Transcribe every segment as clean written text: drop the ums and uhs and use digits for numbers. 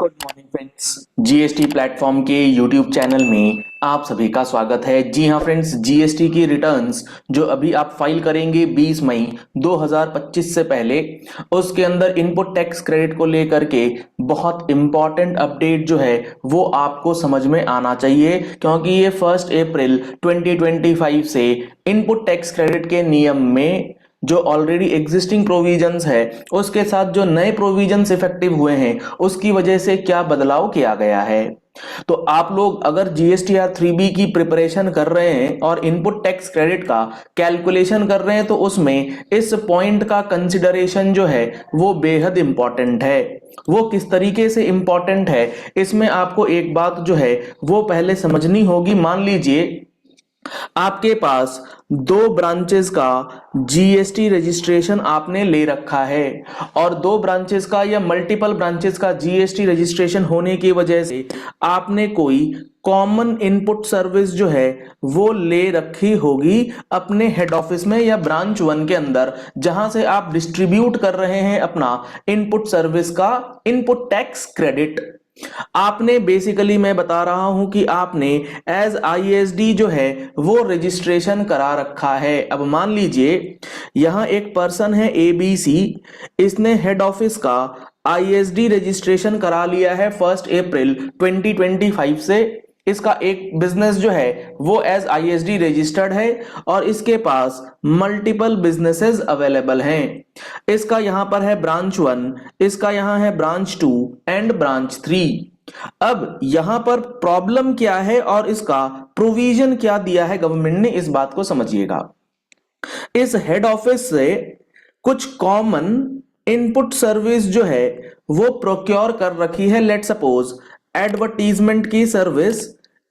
Good morning friends. GST platform के YouTube channel में आप सभी का स्वागत है। जी हाँ फ्रेंड्स, जीएसटी की रिटर्न्स जो अभी आप फाइल करेंगे 20 मई 2025 से पहले, उसके अंदर इनपुट टैक्स क्रेडिट को लेकर के बहुत इंपॉर्टेंट अपडेट जो है वो आपको समझ में आना चाहिए, क्योंकि ये 1 अप्रैल 2025 से इनपुट टैक्स क्रेडिट के नियम में जो ऑलरेडी एग्जिस्टिंग प्रोविजंस है उसके साथ जो नए प्रोविजंस इफेक्टिव हुए हैं उसकी वजह से क्या बदलाव किया गया है। तो आप लोग अगर जीएसटीआर 3B की प्रिपरेशन कर रहे हैं और इनपुट टैक्स क्रेडिट का कैलकुलेशन कर रहे हैं तो उसमें इस पॉइंट का कंसिडरेशन जो है वो बेहद इंपॉर्टेंट है। वो किस तरीके से इंपॉर्टेंट है, इसमें आपको एक बात जो है वो पहले समझनी होगी। मान लीजिए आपके पास दो ब्रांचेस का जीएसटी रजिस्ट्रेशन आपने ले रखा है और दो ब्रांचेस का या मल्टीपल ब्रांचेस का जीएसटी रजिस्ट्रेशन होने की वजह से आपने कोई कॉमन इनपुट सर्विस जो है वो ले रखी होगी अपने हेड ऑफिस में या ब्रांच 1 के अंदर, जहां से आप डिस्ट्रीब्यूट कर रहे हैं अपना इनपुट सर्विस का इनपुट टैक्स क्रेडिट। आपने बेसिकली, मैं बता रहा हूं कि आपने एज आईएसडी जो है वो रजिस्ट्रेशन करा रखा है। अब मान लीजिए यहां एक पर्सन है एबीसी, इसने हेड ऑफिस का आईएसडी रजिस्ट्रेशन करा लिया है 1 अप्रैल 2025 से। इसका एक बिजनेस जो है वो एज आईएसडी रजिस्टर्ड है और इसके पास मल्टीपल बिजनेसेस अवेलेबल हैं। इसका यहां पर है ब्रांच 1, इसका यहां है ब्रांच 2 एंड ब्रांच 3। अब यहां पर प्रॉब्लम क्या है और इसका प्रोविजन क्या दिया है गवर्नमेंट ने, इस बात को समझिएगा। इस हेड ऑफिस से कुछ कॉमन इनपुट सर्विस जो है वो प्रोक्योर कर रखी है। लेट सपोज एडवर्टीजमेंट की सर्विस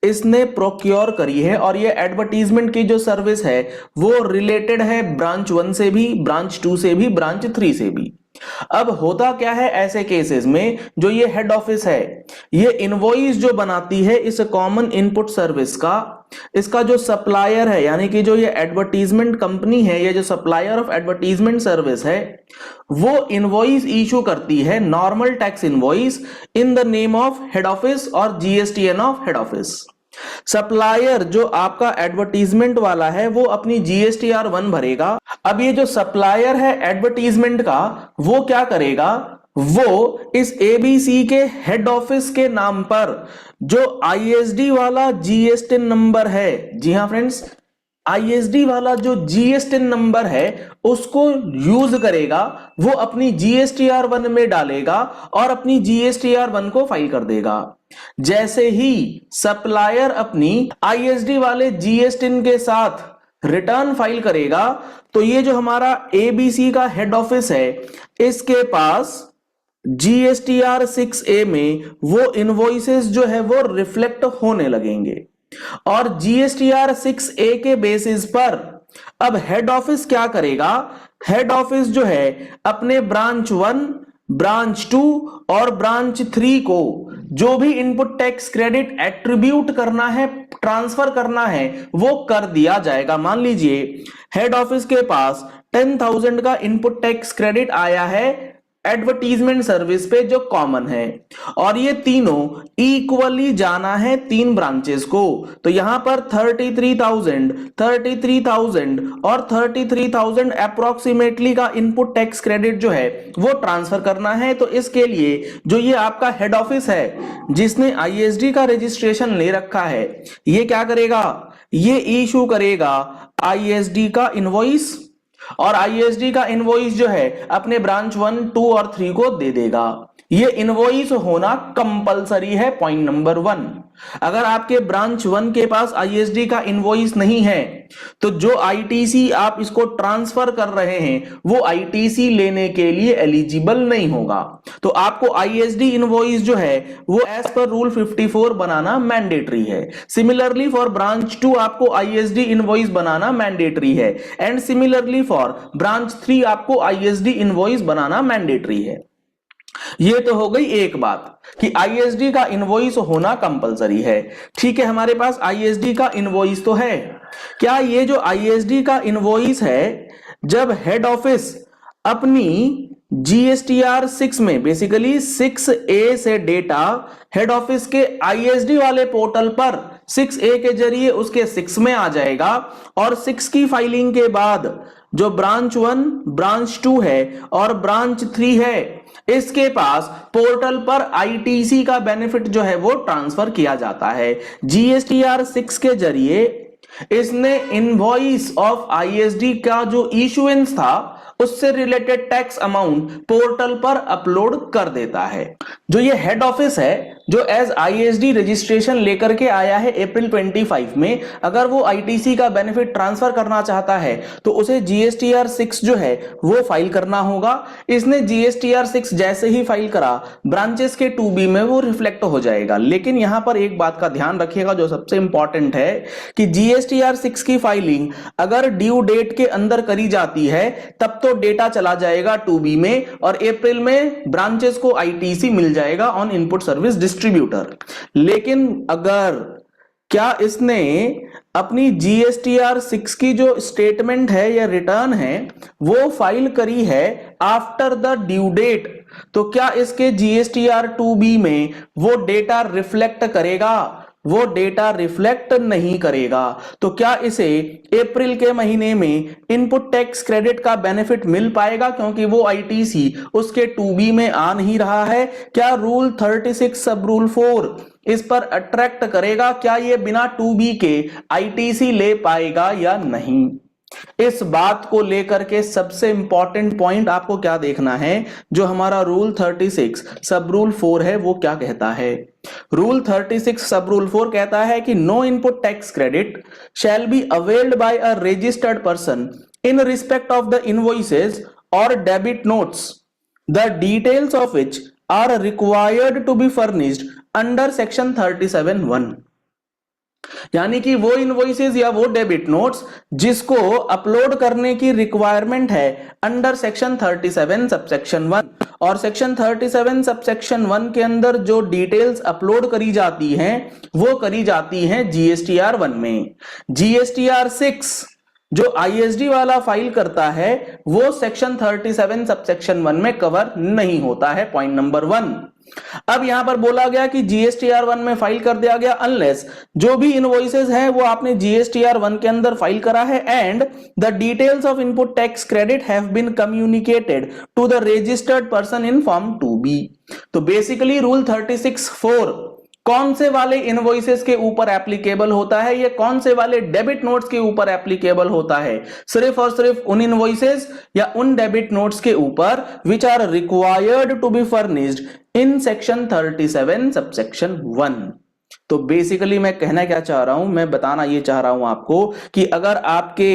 इसने प्रोक्योर करी है और ये एडवर्टीजमेंट की जो सर्विस है वो रिलेटेड है ब्रांच 1 से भी, ब्रांच 2 से भी, ब्रांच 3 से भी। अब होता क्या है ऐसे केसेस में, जो ये हेड ऑफिस है ये इनवॉइस जो बनाती है इस कॉमन इनपुट सर्विस का, इसका जो सप्लायर है यानी कि जो ये एडवर्टीजमेंट कंपनी है, ये जो सप्लायर ऑफ एडवर्टीजमेंट सर्विस है, वो इनवॉइस इशू करती है normal tax invoice in the name of head office और GSTN of head office. Supplier जो आपका एडवर्टीजमेंट वाला है वो अपनी जीएसटीआर 1 भरेगा। अब ये जो सप्लायर है एडवर्टीजमेंट का वो क्या करेगा, वो इस एबीसी के हेड ऑफिस के नाम पर जो आईएसडी वाला जीएसटीएन नंबर है, जी हां फ्रेंड्स, आईएसडी वाला जो जीएसटीएन नंबर है उसको यूज करेगा, वो अपनी जीएसटीआर 1 में डालेगा और अपनी जीएसटीआर 1 को फाइल कर देगा। जैसे ही सप्लायर अपनी आईएसडी वाले जीएसटीएन के साथ रिटर्न फाइल करेगा तो ये जो हमारा एबीसी का हेड ऑफिस है इसके पास जीएसटीआर 6A में वो इनवॉइसेस जो है वो रिफ्लेक्ट होने लगेंगे और जीएसटीआर 6A के बेसिस पर अब हेड ऑफिस क्या करेगा, हेड ऑफिस जो है अपने ब्रांच 1, ब्रांच 2 और ब्रांच 3 को जो भी इनपुट टैक्स क्रेडिट एट्रीब्यूट करना है, ट्रांसफर करना है, वो कर दिया जाएगा। मान लीजिए हेड ऑफिस के पास 10,000 का इनपुट टैक्स क्रेडिट आया है एडवर्टीजमेंट सर्विस पे जो कॉमन है और ये तीनों इक्वली जाना है 3 ब्रांचेस को। तो यहां पर 33,000, 33,000 और 33,000 अप्रोक्सीमेटली का इनपुट टैक्स क्रेडिट जो है वो ट्रांसफर करना है। तो इसके लिए जो ये आपका हेड ऑफिस है जिसने आईएसडी का रजिस्ट्रेशन ले रखा है, ये क्या करेगा, ये इशू करेगा आईएसडी का इनवॉइस और आईएसडी का इनवॉइस जो है अपने ब्रांच 1, 2 और 3 को दे देगा। ये इनवॉइस होना कंपलसरी है, पॉइंट नंबर 1। अगर आपके ब्रांच 1 के पास आईएसडी का इनवॉइस नहीं है तो जो आईटीसी आप इसको ट्रांसफर कर रहे हैं वो आईटीसी लेने के लिए एलिजिबल नहीं होगा। तो आपको आईएसडी इनवॉइस जो है वो एज पर रूल 54 बनाना मैंडेटरी है। सिमिलरली फॉर ब्रांच 2 आपको आईएसडी इनवॉइस बनाना मैंडेटरी है एंड सिमिलरली फॉर ब्रांच 3 आपको आईएसडी इनवॉइस बनाना मैंडेटरी है। ये तो हो गई एक बात कि आईएसडी का इनवॉइस होना कंपलसरी है। ठीक है, हमारे पास आईएसडी का इनवॉइस तो है। क्या ये जो आईएसडी का इनवॉइस है, जब हेड ऑफिस अपनी जीएसटीआर 6 में बेसिकली 6A से डेटा हेड ऑफिस के आईएसडी वाले पोर्टल पर 6A के जरिए उसके 6 में आ जाएगा और 6 की फाइलिंग के बाद जो ब्रांच 1, ब्रांच 2 है और ब्रांच 3 है, इसके पास पोर्टल पर आईटीसी का बेनिफिट जो है वो ट्रांसफर किया जाता है। जीएसटीआर 6 के जरिए इसने इनवॉइस ऑफ आईएसडी का जो इशुएंस था उससे रिलेटेड टैक्स अमाउंट पोर्टल पर अपलोड कर देता है। जो ये हेड ऑफिस है जो एज आईएसडी रजिस्ट्रेशन लेकर के आया है अप्रैल 25 में, अगर वो आईटीसी का बेनिफिट ट्रांसफर करना चाहता है तो उसे जीएसटीआर 6 जो है वो फाइल करना होगा। इसने जीएसटीआर 6 जैसे ही फाइल करा ब्रांचेस के 2B में वो रिफ्लेक्ट हो जाएगा। लेकिन यहां पर एक बात का ध्यान रखिएगा जो सबसे इंपॉर्टेंट है कि जीएसटीआर 6 की फाइलिंग अगर ड्यू डेट के अंदर करी जाती है तब तो डेटा चला जाएगा 2B में और अप्रैल में ब्रांचेस को आईटीसी मिल जाएगा ऑन इनपुट सर्विस डिस्ट्रीब्यूटर। लेकिन अगर क्या इसने अपनी जीएसटीआर 6 की जो स्टेटमेंट है या रिटर्न है वो फाइल करी है आफ्टर द ड्यू डेट, तो क्या इसके जीएसटीआर 2B में वो डेटा रिफ्लेक्ट करेगा? वो डेटा रिफ्लेक्ट नहीं करेगा। तो क्या इसे अप्रैल के महीने में इनपुट टैक्स क्रेडिट का बेनिफिट मिल पाएगा क्योंकि वो आईटीसी उसके 2B में आ नहीं रहा है? क्या रूल 36 सब रूल 4 इस पर अट्रैक्ट करेगा? क्या ये बिना 2B के आईटीसी ले पाएगा या नहीं? इस बात को लेकर के सबसे इंपॉर्टेंट पॉइंट आपको क्या देखना है, जो हमारा रूल 36 सब रूल 4 है वो क्या कहता है। रूल 36 सब रूल 4 कहता है कि no input tax credit shall be availed by a registered person in respect of the invoices और debit notes the details of which are required to be furnished under section 37(1). यानी कि वो invoices या वो debit notes जिसको upload करने की requirement है अंडर सेक्शन 37 सबसेक्शन 1, और सेक्शन 37 सबसेक्शन 1 के अंदर जो डिटेल्स अपलोड करी जाती हैं वो करी जाती हैं जीएसटीआर 1 में। जीएसटीआर 6 जो आईएसडी वाला फाइल करता है वो सेक्शन 37 सबसेक्शन 1 में कवर नहीं होता है, पॉइंट नंबर 1। अब यहां पर बोला गया कि जीएसटीआर 1 में फाइल कर दिया गया अनलेस जो भी इनवॉइसेस है वो आपने जीएसटीआर 1 के अंदर फाइल करा है and the details of input tax credit have been communicated to the registered person in form 2B। तो बेसिकली रूल 36(4) कौन से वाले इनवॉइसेस के ऊपर एप्लीकेबल होता है, ये कौन से वाले डेबिट नोट्स के ऊपर एप्लीकेबल होता है? सिर्फ और सिर्फ उन इनवॉइसेस या उन डेबिट नोट्स के ऊपर which are required to be furnished in section 37 subsection 1। तो बेसिकली मैं कहना क्या चाह रहा हूं, मैं बताना ये चाह रहा हूं आपको कि अगर आपके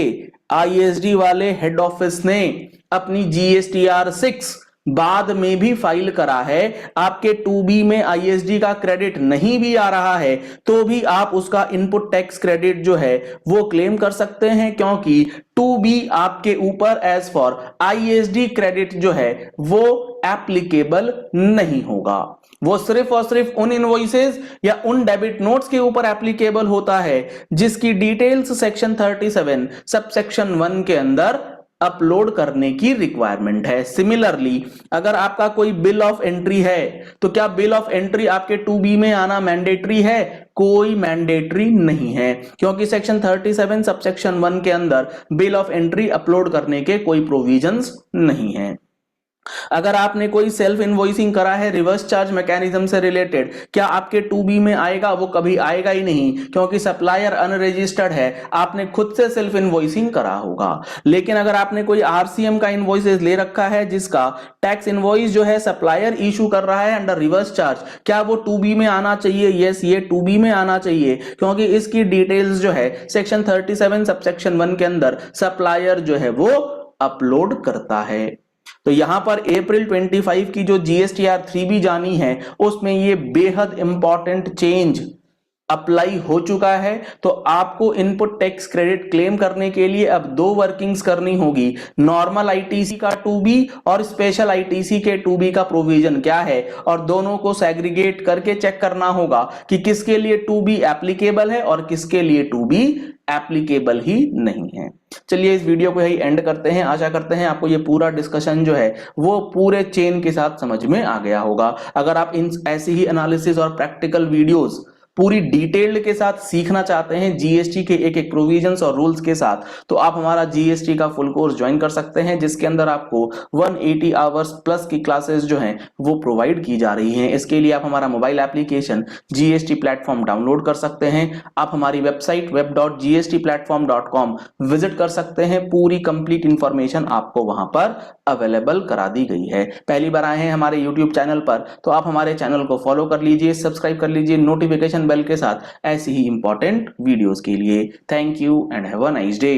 आईएसडी वाले हेड ऑफिस ने अपनी जीएसटीआर 6 बाद में भी फाइल करा है, आपके 2B में आईएसडी का क्रेडिट नहीं भी आ रहा है तो भी आप उसका इनपुट टैक्स क्रेडिट जो है वो क्लेम कर सकते हैं, क्योंकि 2B आपके ऊपर एज फॉर आईएसडी क्रेडिट जो है वो एप्लीकेबल नहीं होगा। वो सिर्फ और सिर्फ उन इनवॉइसेस या उन डेबिट नोट्स के ऊपर एप्लीकेबल होता है जिसकी डिटेल्स सेक्शन 37 सबसेक्शन 1 के अंदर अपलोड करने की रिक्वायरमेंट है। सिमिलरली अगर आपका कोई बिल ऑफ एंट्री है तो क्या बिल ऑफ एंट्री आपके 2B में आना मैंडेटरी है? कोई मैंडेटरी नहीं है, क्योंकि सेक्शन 37 सबसेक्शन 1 के अंदर बिल ऑफ एंट्री अपलोड करने के कोई प्रोविजंस नहीं है। अगर आपने कोई सेल्फ इनवॉइसिंग करा है रिवर्स चार्ज मैकेनिज्म से रिलेटेड, क्या आपके 2B में आएगा? वो कभी आएगा ही नहीं, क्योंकि सप्लायर अनरजिस्टर्ड है, आपने खुद से सेल्फ इनवॉइसिंग करा होगा। लेकिन अगर आपने कोई आरसीएम का इनवॉइसेस ले रखा है जिसका टैक्स इनवॉइस जो है सप्लायर इशू कर रहा है अंडर रिवर्स चार्ज, क्या वो 2B में आना चाहिए? यस, ये 2B में आना चाहिए, क्योंकि इसकी डिटेल्स जो है सेक्शन 37 सबसेक्शन 1 के अंदर सप्लायर जो है वो अपलोड करता है। तो यहां पर अप्रैल 25 की जो जीएसटीआर 3B जानी है उसमें ये बेहद इंपॉर्टेंट चेंज अप्लाई हो चुका है। तो आपको इनपुट टैक्स क्रेडिट क्लेम करने के लिए अब 2 वर्किंग्स करनी होगी। नॉर्मल आईटीसी का 2B और स्पेशल आईटीसी के 2B का प्रोविजन क्या है, और दोनों को सेग्रीगेट करके चेक करना होगा कि किसके लिए 2B एप्लीकेबल है और किसके लिए 2B एप्लीकेबल ही नहीं है। चलिए इस वीडियो को यही एंड करते हैं। आशा करते हैं आपको ये पूरा डिस्कशन जो है वो पूरे चेन के साथ समझ में आ गया होगा। अगर आप इन ऐसी ही एनालिसिस और प्रैक्टिकल वीडियोस पूरी डिटेल्ड के साथ सीखना चाहते हैं जीएसटी के एक एक प्रोविजंस और रूल्स के साथ, तो आप हमारा जीएसटी का फुल कोर्स ज्वाइन कर सकते हैं, जिसके अंदर आपको 180 आवर्स प्लस की क्लासेस जो हैं वो प्रोवाइड की जा रही हैं। इसके लिए आप हमारा mobile application GST platform download कर सकते हैं। आप हमारी वेबसाइट web.gstplatform.com विजिट कर सकते हैं। पूरी कंप्लीट इंफॉर्मेशन आपको वहां पर अवेलेबल करा दी गई है। पहली बार आए हैं हमारे यूट्यूब चैनल पर तो आप हमारे चैनल को फॉलो कर लीजिए, सब्सक्राइब कर लीजिए नोटिफिकेशन बेल के साथ ऐसी ही इंपॉर्टेंट वीडियोस के लिए। Thank you and have a nice day.